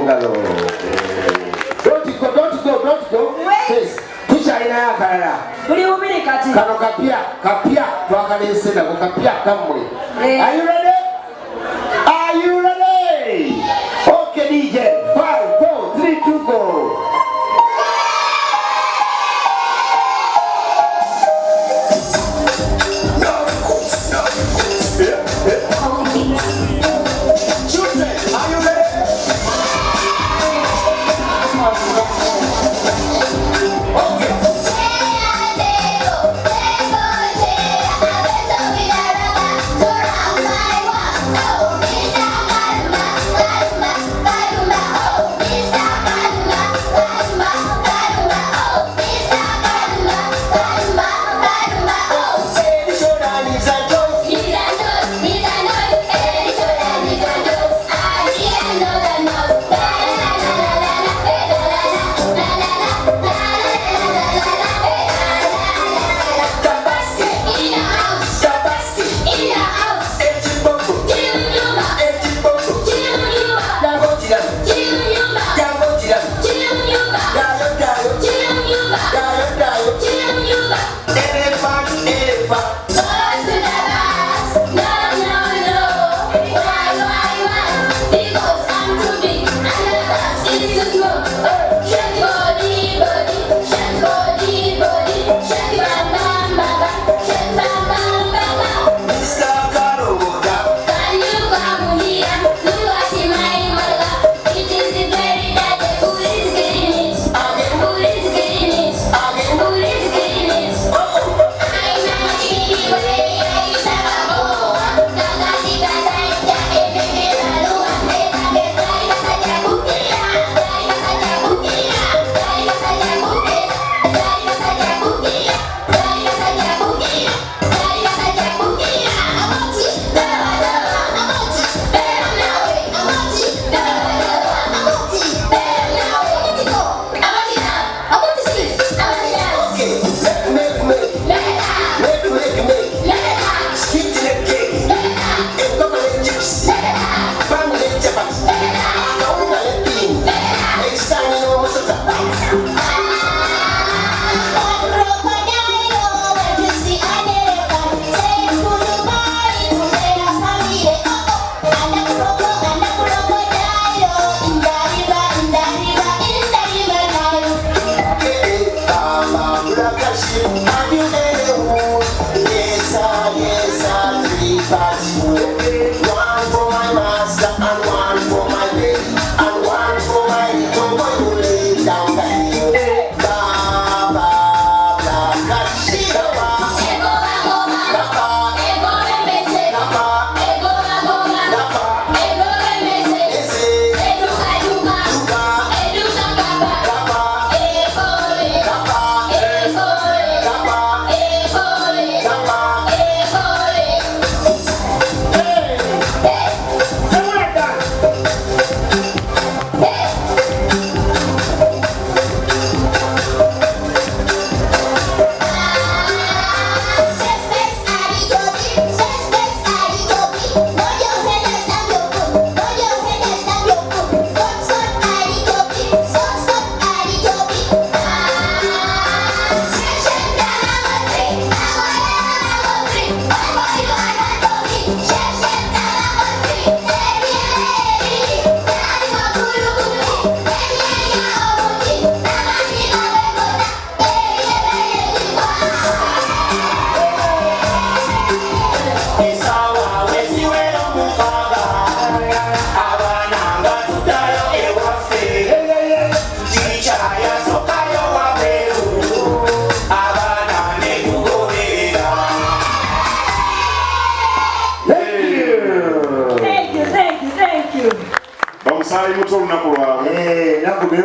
mungalo. Don't go. Yes. Tuchaina yakalala. Buli bubiri kati. Kano kapya twakalesena ko kapya kamwe. Are you ready? Okay DJ. 5 4 3 2 go.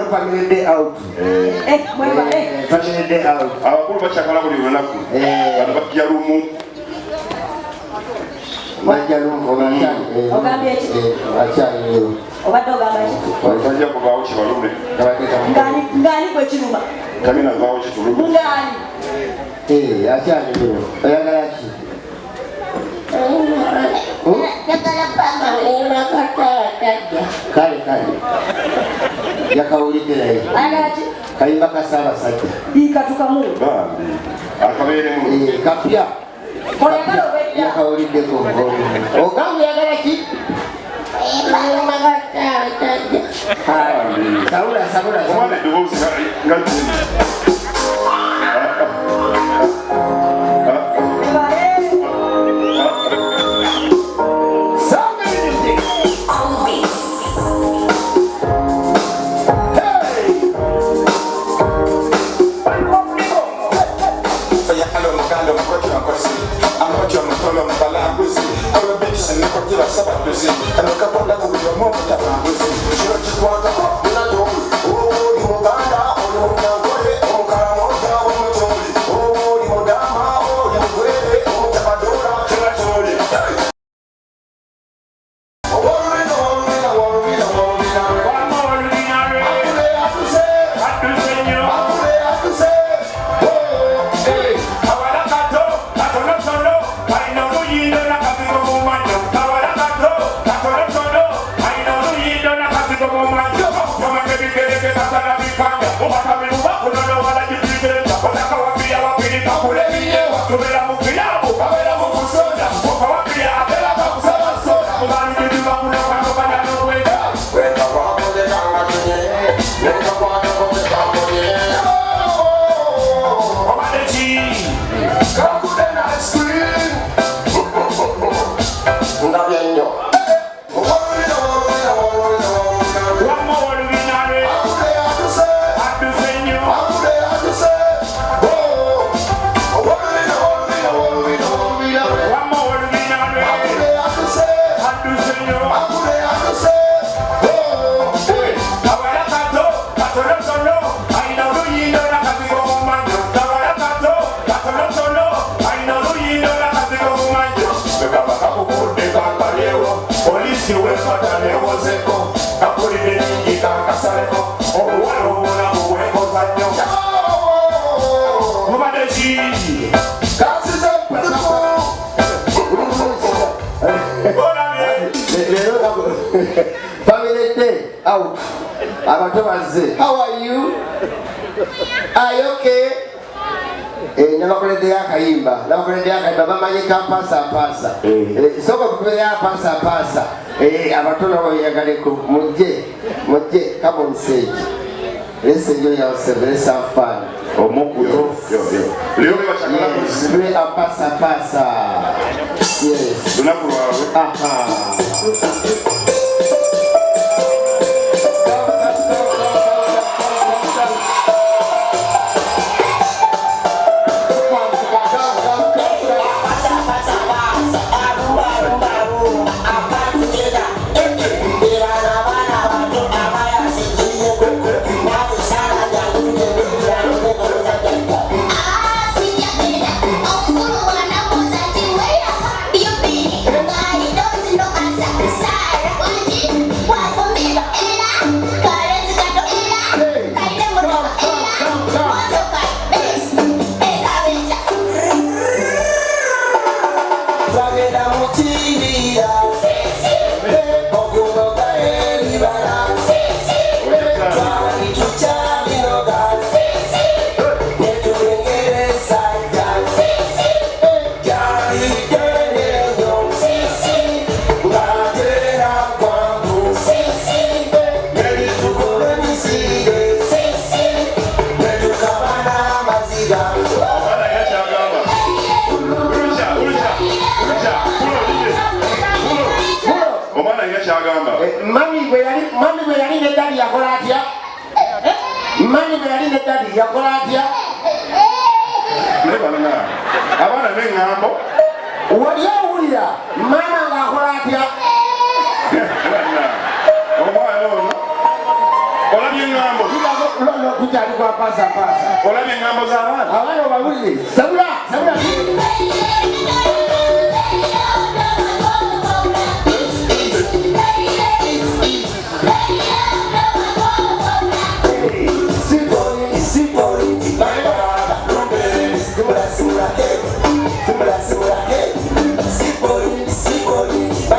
Family day out. Family day out. Abakulu bachakala buli lunaku. Bano bakya lumu. Bajja lumu obachani. Ogambye ki? Achani. Obadde ogamba ki? Bajja kubaawo kibalume. Ngani gwe kiruma? Kamina avaawo kitulume. Ngani? Achani lumu. Oyagala ki? Kale yakawulidde naye kayimba kasaba sajja ikatukamu akabeeremu kapya yakawuliddeko ogambu yagala ki sabula omwana eddoboozi nga family day out. How are you? Are you okay? Nabakulede yakayimba bamanyi kampasa soka kupera pasa abatono bayagaleko mujje come on stage. Let's enjoy ourselves, let's have fun. Yes, play a pasa. Yes. Mami bwe yali ne dadi yakola atya? Mami bwe yali ne dadi yakola atya? Abaana n'eŋŋambo wali owulira maama ng'akola atya? omwana ono olabye eŋŋambo tukyali kwa pasa olabye eŋŋambo z'abaana abaana obawulire sabula